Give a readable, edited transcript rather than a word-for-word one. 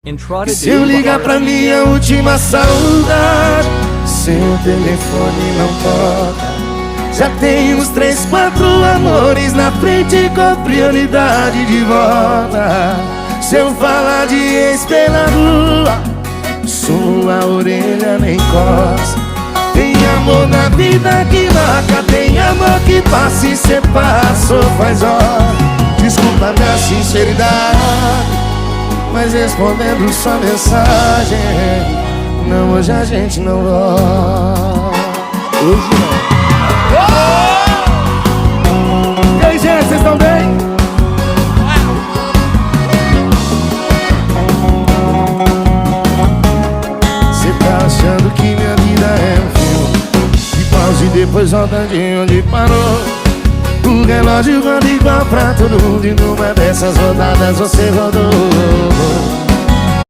E se eu ligar pra minha última saudade, seu telefone não toca. Já tem uns 3, 4 amores na frente com prioridade de volta. Se eu falar de ex pela rua, sua orelha nem coça. Tem amor na vida que marca, tem amor que passa e cê passou faz hora. Desculpa minha sinceridade, mas respondendo sua mensagem, não, hoje a gente não volta. Hoje não. E aí, gente, vocês estão bem? Cê tá achando que minha vida é um filme de pausa e depois volta de onde parou. O relógio roda igual pra todo mundo e numa dessas rodadas você rodou.